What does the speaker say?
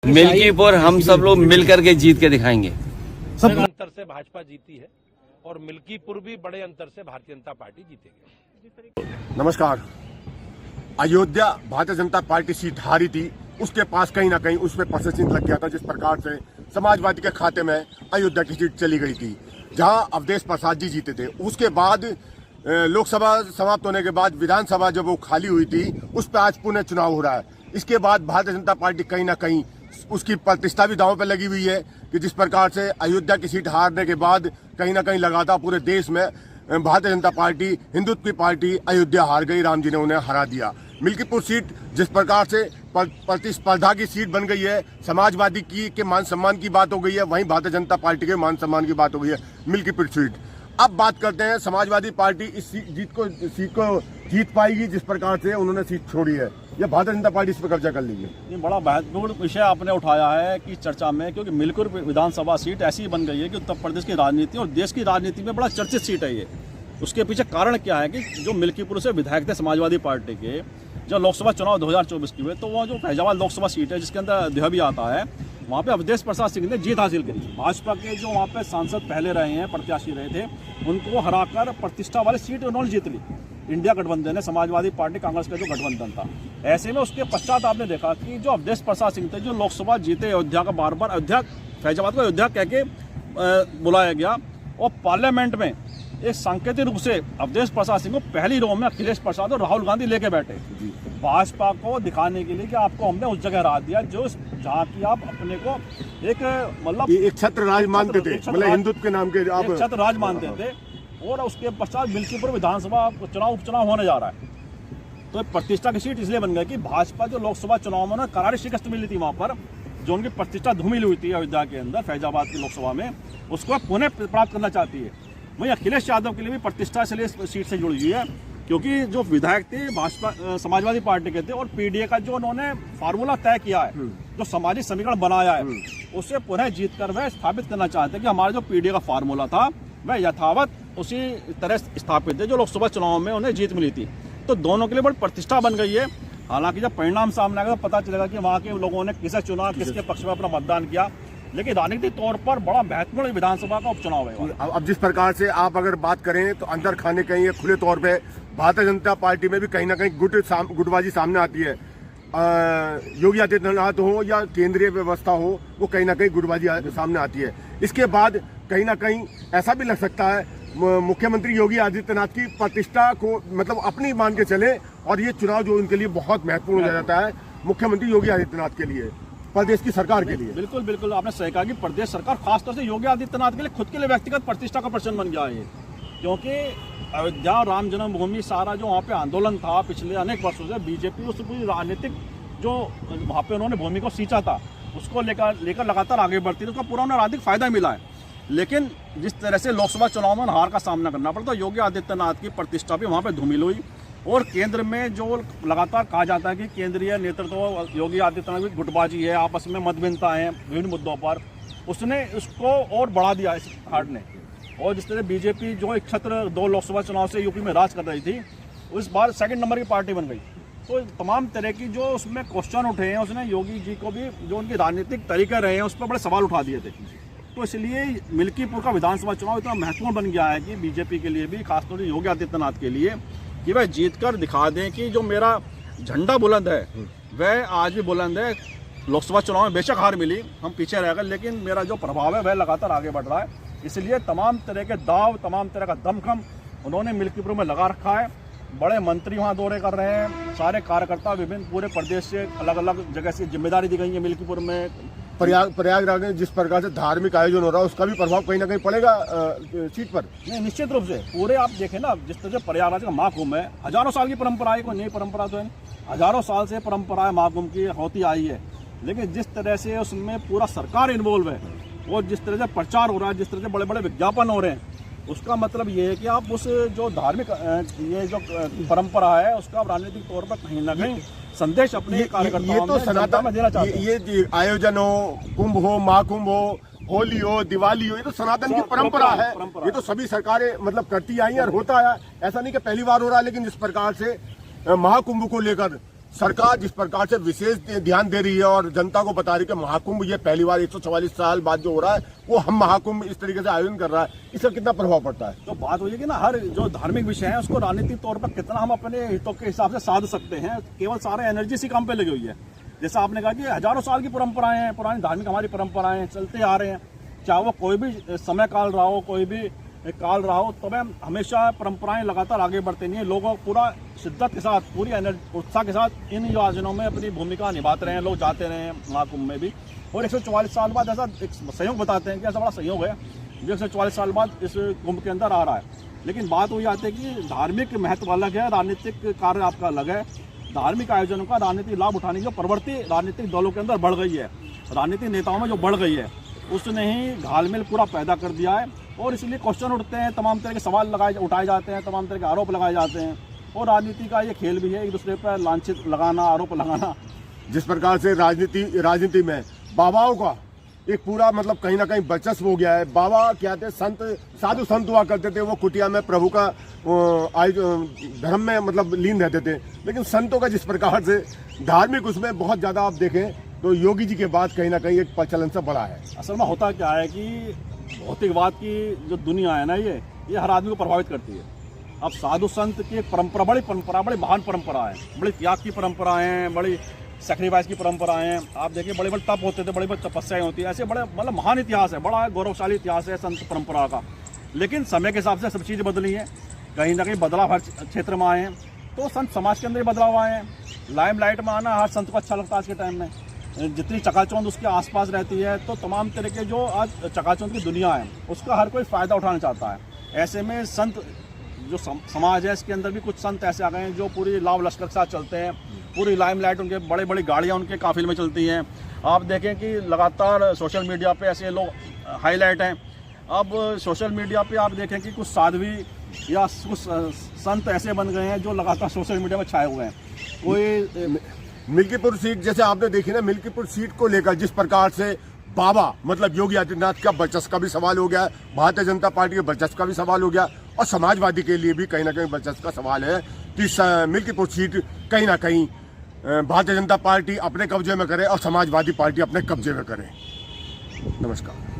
मिल्कीपुर हम सब लोग मिल करके जीत के दिखाएंगे। सब अंतर से भाजपा जीती है और मिल्कीपुर भी बड़े अंतर से भारतीय जनता पार्टी जीतेगी। नमस्कार। अयोध्या भारतीय जनता पार्टी सीट हारी थी, उसके पास कहीं ना कहीं उसमें परसेंट लग गया था, जिस प्रकार से समाजवादी के खाते में अयोध्या की सीट चली गई थी, जहां अवधेश प्रसाद जी जीते थे। उसके बाद लोकसभा समाप्त होने के बाद विधानसभा जब वो खाली हुई थी, उस पर आज पुनः चुनाव हो रहा है। इसके बाद भारतीय जनता पार्टी कहीं ना कहीं उसकी प्रतिष्ठा भी दांव पे लगी हुई है कि जिस प्रकार से अयोध्या की सीट हारने के बाद कहीं ना कहीं लगातार पूरे देश में भारतीय जनता पार्टी, हिंदुत्व की पार्टी अयोध्या हार गई, राम जी ने उन्हें हरा दिया। मिल्कीपुर सीट जिस प्रकार से प्रतिस्पर्धा की सीट बन गई है, समाजवादी की के मान सम्मान की बात हो गई है, वहीं भारतीय जनता पार्टी के मान सम्मान की बात हो गई है मिल्कीपुर सीट। अब बात करते हैं समाजवादी पार्टी इस सीट को जीत पाएगी जिस प्रकार से उन्होंने सीट छोड़ी है, या भारतीय जनता पार्टी इस पर कब्जा कर लेगी। ये बड़ा महत्वपूर्ण विषय आपने उठाया है कि चर्चा में, क्योंकि मिल्कीपुर विधानसभा सीट ऐसी बन गई है कि उत्तर प्रदेश की राजनीति और देश की राजनीति में बड़ा चर्चित सीट है ये। उसके पीछे कारण क्या है कि जो मिल्कीपुर से विधायक थे समाजवादी पार्टी के, जब लोकसभा चुनाव 2024 के हुए, तो वो जो फैजाबाद लोकसभा सीट है जिसके अंदर देह भी आता है, वहाँ पे अवधेश प्रसाद सिंह ने जीत हासिल करी। भाजपा के जो वहाँ पे सांसद पहले रहे हैं, प्रत्याशी रहे थे, उनको हराकर प्रतिष्ठा वाली सीट उन्होंने जीत ली। इंडिया गठबंधन है, समाजवादी पार्टी कांग्रेस का जो गठबंधन था। ऐसे में उसके पश्चात आपने देखा कि जो अवधेश प्रसाद सिंह थे, जो लोकसभा जीते अयोध्या का, बार बार अयोध्या फैजाबाद को अयोध्या कह के बुलाया गया, और पार्लियामेंट में एक सांकेतिक रूप से अवधेश प्रसाद सिंह को पहली रो में अखिलेश प्रसाद और राहुल गांधी लेके बैठे, भाजपा को दिखाने के लिए कि आपको हमने उस जगह हरा दिया जो जहाँ की आप अपने को एक मतलब एक छत्र राज मानते थे, मतलब हिंदुत्व के नाम के आप छत्र राज मानते थे। और उसके पश्चात मिल्कीपुर विधानसभा उपचुनाव होने जा रहा है, तो प्रतिष्ठा की सीट इसलिए बन गई कि भाजपा जो लोकसभा चुनाव में करारी शिकस्त मिली थी, वहाँ पर जो उनकी प्रतिष्ठा धूमिल हुई थी अयोध्या के अंदर फैजाबाद की लोकसभा में, उसको पुनः प्राप्त करना चाहती है। वहीं अखिलेश यादव के लिए भी प्रतिष्ठा इसलिए सीट से जुड़ी हुई है क्योंकि जो विधायक थे भाजपा समाजवादी पार्टी के थे, और पीडीए का जो उन्होंने फार्मूला तय किया है, जो सामाजिक समीकरण बनाया है, उसे पुनः जीत कर वह स्थापित करना चाहते हैं कि हमारा जो पीडीए का फार्मूला था वह यथावत उसी तरह स्थापित है जो लोकसभा चुनाव में उन्हें जीत मिली थी। तो दोनों के लिए बड़ी प्रतिष्ठा बन गई है। हालांकि जब परिणाम सामने आएगा तो पता चलेगा कि वहाँ के लोगों ने किसे चुना, किसके पक्ष में अपना मतदान किया, लेकिन राजनीतिक तौर पर बड़ा महत्वपूर्ण विधानसभा का उपचुनाव है। अब जिस प्रकार से आप अगर बात करें तो अंदर खाने कहीं खुले तौर पे भारतीय जनता पार्टी में भी कहीं ना कहीं गुटबाजी सामने आती है। योगी आदित्यनाथ हो या केंद्रीय व्यवस्था हो, वो कहीं ना कहीं गुटबाजी सामने आती है। इसके बाद कहीं ना कहीं ऐसा भी लग सकता है मुख्यमंत्री योगी आदित्यनाथ की प्रतिष्ठा को मतलब अपनी मान के चले, और ये चुनाव जो उनके लिए बहुत महत्वपूर्ण हो जाता है मुख्यमंत्री योगी आदित्यनाथ के लिए, प्रदेश की सरकार के लिए। बिल्कुल बिल्कुल आपने सही कहा कि प्रदेश सरकार खासतौर से योगी आदित्यनाथ के लिए खुद के लिए व्यक्तिगत प्रतिष्ठा का प्रश्न बन गया है, क्योंकि अयोध्या राम जन्मभूमि सारा जो वहाँ पे आंदोलन था पिछले अनेक वर्षों से, बीजेपी उस पूरी राजनीतिक जो वहाँ पे उन्होंने भूमि को सींचा था उसको लेकर लगातार आगे बढ़ती थी, उसका पूरा उन्हें राजनीतिक फायदा मिला है। लेकिन जिस तरह से लोकसभा चुनाव में हार का सामना करना पड़ता, योगी आदित्यनाथ की प्रतिष्ठा भी वहाँ पे धूमिल हुई। और केंद्र में जो लगातार कहा जाता है कि केंद्रीय नेतृत्व योगी आदित्यनाथ की गुटबाजी है, आपस में मतभिन्नता है विभिन्न मुद्दों पर, उसने उसको और बढ़ा दिया इस हार ने। और जिस तरह बीजेपी जो एक छत्र 2 लोकसभा चुनाव से यूपी में राज कर रही थी, उस बार 2nd नंबर की पार्टी बन गई। तो तमाम तरह की जो उसमें क्वेश्चन उठे हैं, उसने योगी जी को भी जो उनके राजनीतिक तरीके रहे हैं उस पर बड़े सवाल उठा दिए थे। तो इसलिए मिल्कीपुर का विधानसभा चुनाव इतना महत्वपूर्ण बन गया है कि बीजेपी के लिए भी, खासतौर से योगी आदित्यनाथ के लिए, कि वह जीत कर दिखा दें कि जो मेरा झंडा बुलंद है वह आज भी बुलंद है। लोकसभा चुनाव में बेशक हार मिली, हम पीछे रह गए, लेकिन मेरा जो प्रभाव है वह लगातार आगे बढ़ रहा है। इसलिए तमाम तरह के दाव, तमाम तरह का दमखम उन्होंने मिल्कीपुर में लगा रखा है। बड़े मंत्री वहाँ दौरे कर रहे हैं, सारे कार्यकर्ता विभिन्न पूरे प्रदेश से अलग अलग जगह से जिम्मेदारी दी गई है मिल्कीपुर में। प्रयागराज में जिस प्रकार से धार्मिक आयोजन हो रहा है उसका भी प्रभाव कहीं ना कहीं पड़ेगा सीट पर। नहीं, निश्चित रूप से पूरे आप देखें ना, जिस तरह से प्रयागराज का महाकुंभ है, हजारों साल की परंपरा है, कोई नई परंपरा तो है, हजारों साल से परंपरा महाकुंभ की होती आई है। लेकिन जिस तरह से उसमें पूरा सरकार इन्वॉल्व है और जिस तरह से प्रचार हो रहा है, जिस तरह से बड़े बड़े विज्ञापन हो रहे हैं, उसका मतलब ये है कि आप उस जो धार्मिक ये जो परंपरा है उसका राजनीतिक तौर पर कहीं ना कहीं संदेश अपने कार्यकर्ताओं में जनता में देना चाहते हैं। ये आयोजन हो, कुंभ हो, महाकुंभ हो, होली हो, दिवाली हो, ये तो सनातन की परंपरा है। ये तो सभी सरकारें मतलब करती आई और होता है, ऐसा नहीं कि पहली बार हो रहा है। लेकिन जिस प्रकार से महाकुंभ को लेकर सरकार जिस प्रकार से विशेष ध्यान दे रही है और जनता को बता रही है कि महाकुंभ ये पहली बार 144 साल बाद जो हो रहा है वो हम महाकुंभ इस तरीके से आयोजन कर रहा है, इसका कितना प्रभाव पड़ता है? तो बात हुई है कि ना हर जो धार्मिक विषय है उसको राजनीतिक तौर पर कितना हम अपने हितों के हिसाब से साध सकते हैं, केवल सारा एनर्जी इसी काम पे लगी हुई है। जैसा आपने कहा कि हजारों साल की परंपराएं हैं, पुरानी धार्मिक हमारी परंपराएं चलते आ रहे हैं, चाहे वो कोई भी समय काल रहा हो, कोई भी काल रहा हो, तो हमेशा परंपराएं लगातार आगे बढ़ते नहीं है। लोग पूरा शिद्दत के साथ, पूरी उत्साह के साथ इन आयोजनों में अपनी भूमिका निभाते रहे हैं, लोग जाते रहे हैं महाकुंभ में भी। और 144 साल बाद ऐसा एक संयोग बताते हैं कि ऐसा बड़ा संयोग है जो 144 साल बाद इस कुंभ के अंदर आ रहा है। लेकिन बात वही आती है कि धार्मिक महत्व अलग है, राजनीतिक कार्य आपका अलग है। धार्मिक आयोजनों का राजनीतिक लाभ उठाने की जो प्रवृत्ति राजनीतिक दलों के अंदर बढ़ गई है, राजनीतिक नेताओं में जो बढ़ गई है, उसने ही घालमेल पूरा पैदा कर दिया है। और इसलिए क्वेश्चन उठते हैं, तमाम तरह के सवाल उठाए जाते हैं, तमाम तरह के आरोप लगाए जाते हैं। और राजनीति का ये खेल भी है, एक दूसरे पर लांछित लगाना, आरोप लगाना। जिस प्रकार से राजनीति में बाबाओं का एक पूरा मतलब कहीं ना कहीं वर्चस्व हो गया है। बाबा क्या थे, संत, साधु संत हुआ करते थे, वो कुटिया में प्रभु का धर्म में मतलब लीन रहते थे। लेकिन संतों का जिस प्रकार से धार्मिक उसमें बहुत ज्यादा आप देखें तो योगी जी के बाद कहीं ना कहीं एक प्रचलन से बड़ा है। असल में होता क्या है कि भौतिकवाद की जो दुनिया है ना, ये हर आदमी को प्रभावित करती है। अब साधु संत की एक परंपरा, बड़ी महान परंपरा है, बड़ी त्याग की परंपरा है, बड़ी सेक्रीफाइस की परंपरा है। आप देखिए बड़े बड़े तप होते थे, बड़ी बड़ी तपस्याएं होती है, ऐसे बड़े मतलब महान इतिहास है, बड़ा गौरवशाली इतिहास है संत परंपरा का। लेकिन समय के हिसाब से सब चीज़ें बदली हैं, कहीं ना कहीं बदलाव हर क्षेत्र में आए हैं। तो संत समाज के अंदर बदलाव आए हैं। लाइमलाइट में आना हर संत को अच्छा लगता है आज के टाइम में। जितनी चकाचौंध उसके आसपास रहती है, तो तमाम तरह के जो आज चकाचौंध की दुनिया है उसका हर कोई फ़ायदा उठाना चाहता है। ऐसे में संत जो समाज है इसके अंदर भी कुछ संत ऐसे आ गए हैं जो पूरी लाव लश्कर के साथ चलते हैं, पूरी लाइमलाइट उनके, बड़ी बड़ी गाड़ियाँ उनके काफिल में चलती हैं। आप देखें कि लगातार सोशल मीडिया पे ऐसे लोग हाईलाइट हैं। अब सोशल मीडिया पे आप देखें कि कुछ साध्वी या कुछ संत ऐसे बन गए हैं जो लगातार सोशल मीडिया में छाए हुए हैं। कोई मिल्कीपुर सीट जैसे आपने देखी ना, मिल्कीपुर सीट को लेकर जिस प्रकार से बाबा मतलब योगी आदित्यनाथ का वर्चस्व का भी सवाल हो गया, भारतीय जनता पार्टी के वर्चस्व का भी सवाल हो गया, और समाजवादी के लिए भी कहीं ना कहीं वर्चस्व का सवाल है कि मिल्कीपुर सीट कहीं ना कहीं भारतीय जनता पार्टी अपने कब्जे में करे और समाजवादी पार्टी अपने कब्जे में करे। नमस्कार।